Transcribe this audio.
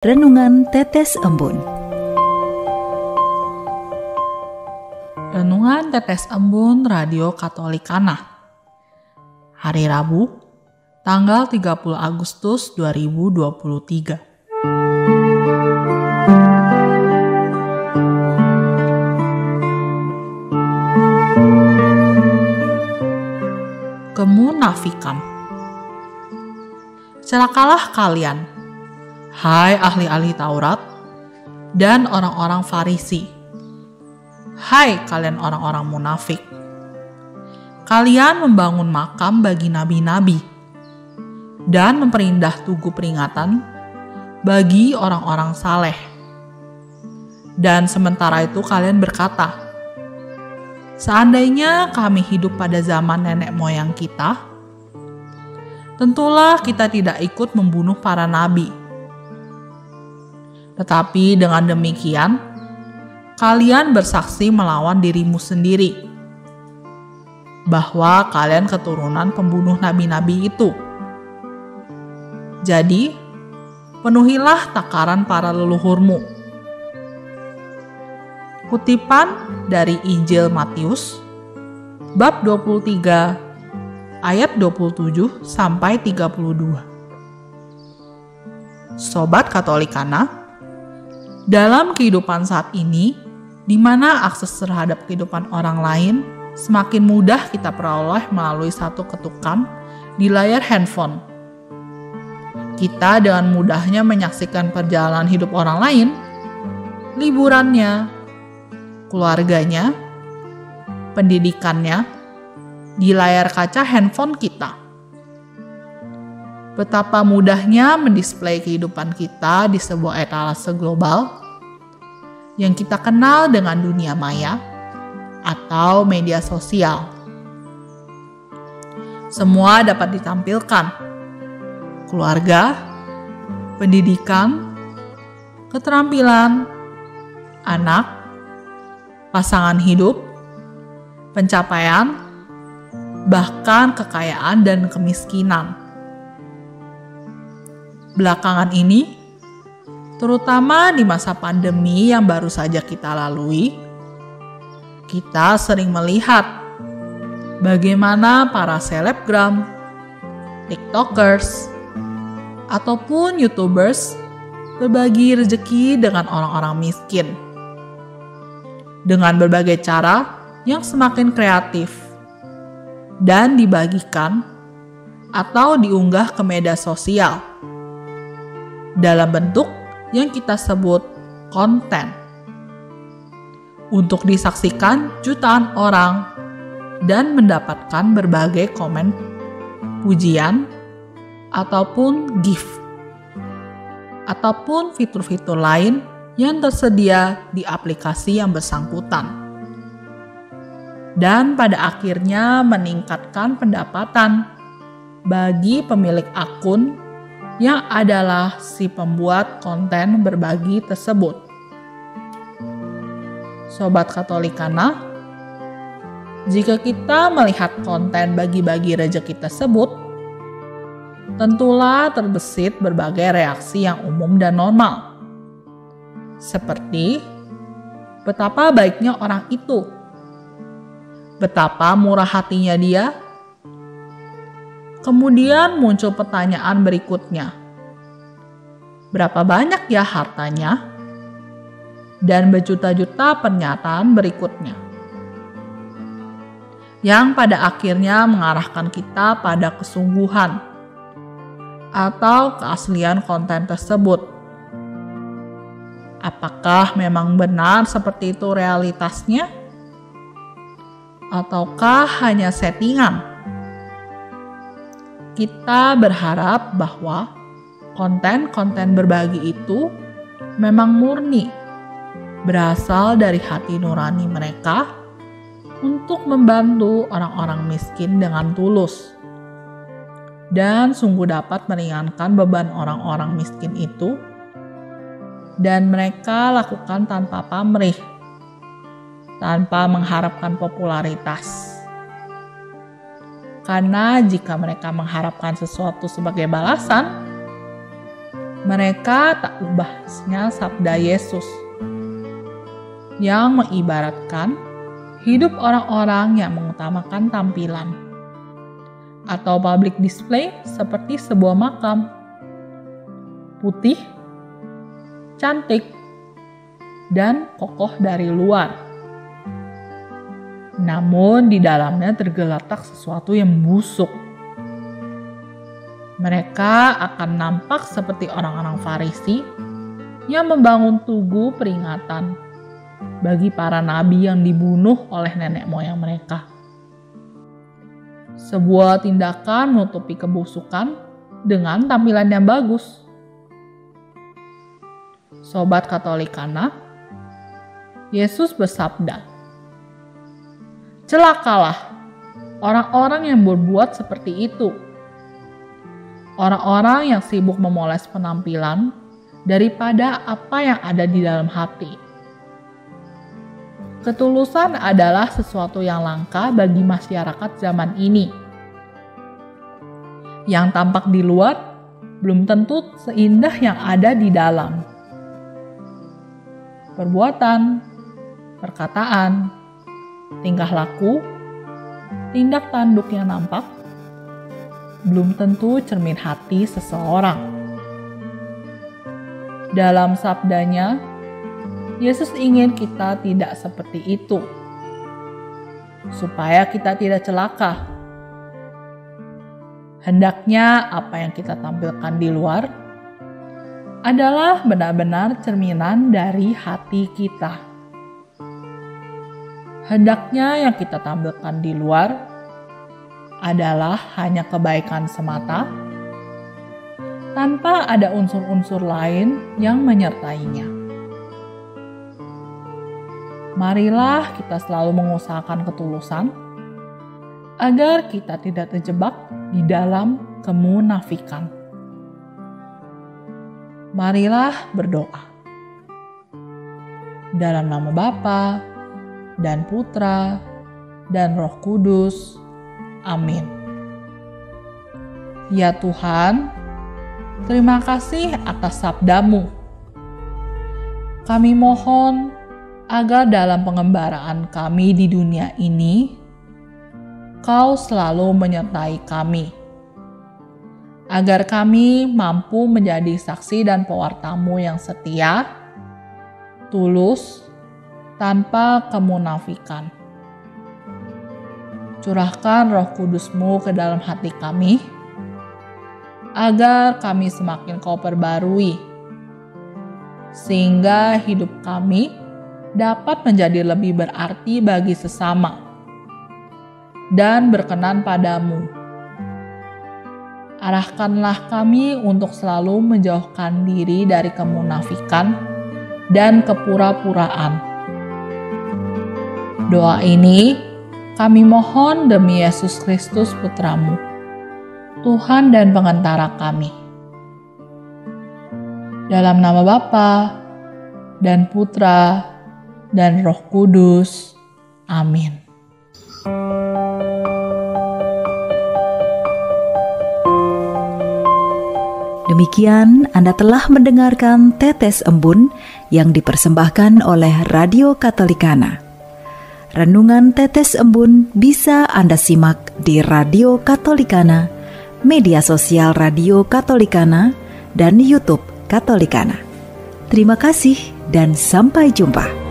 Renungan Tetes Embun. Renungan Tetes Embun Radio Katolikana. Hari Rabu, tanggal 30 Agustus 2023. Kemunafikan. Celakalah kalian, hai ahli-ahli Taurat dan orang-orang Farisi. Hai kalian orang-orang munafik. Kalian membangun makam bagi nabi-nabi dan memperindah tugu peringatan bagi orang-orang saleh. Dan sementara itu kalian berkata, seandainya kami hidup pada zaman nenek moyang kita, tentulah kita tidak ikut membunuh para nabi. Tetapi dengan demikian, kalian bersaksi melawan dirimu sendiri bahwa kalian keturunan pembunuh nabi-nabi itu. Jadi, penuhilah takaran para leluhurmu. Kutipan dari Injil Matius, bab 23, ayat 27 sampai 32. Sobat Katolikana, dalam kehidupan saat ini, di mana akses terhadap kehidupan orang lain semakin mudah kita peroleh melalui satu ketukan di layar handphone. Kita dengan mudahnya menyaksikan perjalanan hidup orang lain, liburannya, keluarganya, pendidikannya, di layar kaca handphone kita. Betapa mudahnya mendisplay kehidupan kita di sebuah etalase global yang kita kenal dengan dunia maya atau media sosial. Semua dapat ditampilkan: keluarga, pendidikan, keterampilan, anak, pasangan hidup, pencapaian, bahkan kekayaan dan kemiskinan. Belakangan ini, terutama di masa pandemi yang baru saja kita lalui, kita sering melihat bagaimana para selebgram, tiktokers, ataupun youtubers berbagi rezeki dengan orang-orang miskin dengan berbagai cara yang semakin kreatif dan dibagikan atau diunggah ke media sosial dalam bentuk yang kita sebut konten, untuk disaksikan jutaan orang dan mendapatkan berbagai komen pujian ataupun gift ataupun fitur-fitur lain yang tersedia di aplikasi yang bersangkutan, dan pada akhirnya meningkatkan pendapatan bagi pemilik akun yang adalah si pembuat konten berbagi tersebut. Sobat Katolikana, jika kita melihat konten bagi-bagi rezeki tersebut, tentulah terbesit berbagai reaksi yang umum dan normal. Seperti, betapa baiknya orang itu, betapa murah hatinya dia. Kemudian muncul pertanyaan berikutnya, berapa banyak ya hartanya? Dan berjuta-juta pernyataan berikutnya, yang pada akhirnya mengarahkan kita pada kesungguhan atau keaslian konten tersebut. Apakah memang benar seperti itu realitasnya? Ataukah hanya settingan? Kita berharap bahwa konten-konten berbagi itu memang murni, berasal dari hati nurani mereka untuk membantu orang-orang miskin dengan tulus, dan sungguh dapat meringankan beban orang-orang miskin itu, dan mereka lakukan tanpa pamrih, tanpa mengharapkan popularitas. Karena jika mereka mengharapkan sesuatu sebagai balasan, Mereka tak ubahnya sabda Yesus yang mengibaratkan hidup orang-orang yang mengutamakan tampilan atau public display seperti sebuah makam putih, cantik, dan kokoh dari luar. Namun di dalamnya tergeletak sesuatu yang busuk. Mereka akan nampak seperti orang-orang Farisi yang membangun tugu peringatan bagi para nabi yang dibunuh oleh nenek moyang mereka. Sebuah tindakan menutupi kebusukan dengan tampilan yang bagus. Sobat Katolikana, Yesus bersabda, "Celakalah orang-orang yang berbuat seperti itu. Orang-orang yang sibuk memoles penampilan daripada apa yang ada di dalam hati." Ketulusan adalah sesuatu yang langka bagi masyarakat zaman ini. Yang tampak di luar belum tentu seindah yang ada di dalam. Perbuatan, perkataan, tingkah laku, tindak tanduk yang nampak belum tentu cermin hati seseorang. Dalam sabdanya, Yesus ingin kita tidak seperti itu, supaya kita tidak celaka. Hendaknya apa yang kita tampilkan di luar adalah benar-benar cerminan dari hati kita. Hendaknya yang kita tampilkan di luar adalah hanya kebaikan semata, tanpa ada unsur-unsur lain yang menyertainya. Marilah kita selalu mengusahakan ketulusan, agar kita tidak terjebak di dalam kemunafikan. Marilah berdoa. Dalam nama Bapa dan Putra dan Roh Kudus. Amin. Ya Tuhan, terima kasih atas sabda-Mu. Kami mohon agar dalam pengembaraan kami di dunia ini, Kau selalu menyertai kami. Agar kami mampu menjadi saksi dan pewarta-Mu yang setia, tulus, tanpa kemunafikan. Curahkan Roh Kudus-Mu ke dalam hati kami, agar kami semakin Kau perbarui, sehingga hidup kami dapat menjadi lebih berarti bagi sesama, dan berkenan padamu. Arahkanlah kami untuk selalu menjauhkan diri dari kemunafikan dan kepura-puraan. Doa ini kami mohon demi Yesus Kristus Putra-Mu, Tuhan dan Pengantara kami. Dalam nama Bapa dan Putra dan Roh Kudus. Amin. Demikian Anda telah mendengarkan Tetes Embun yang dipersembahkan oleh Radio Katolikana. Renungan Tetes Embun bisa Anda simak di Radio Katolikana, media sosial Radio Katolikana, dan YouTube Katolikana. Terima kasih dan sampai jumpa.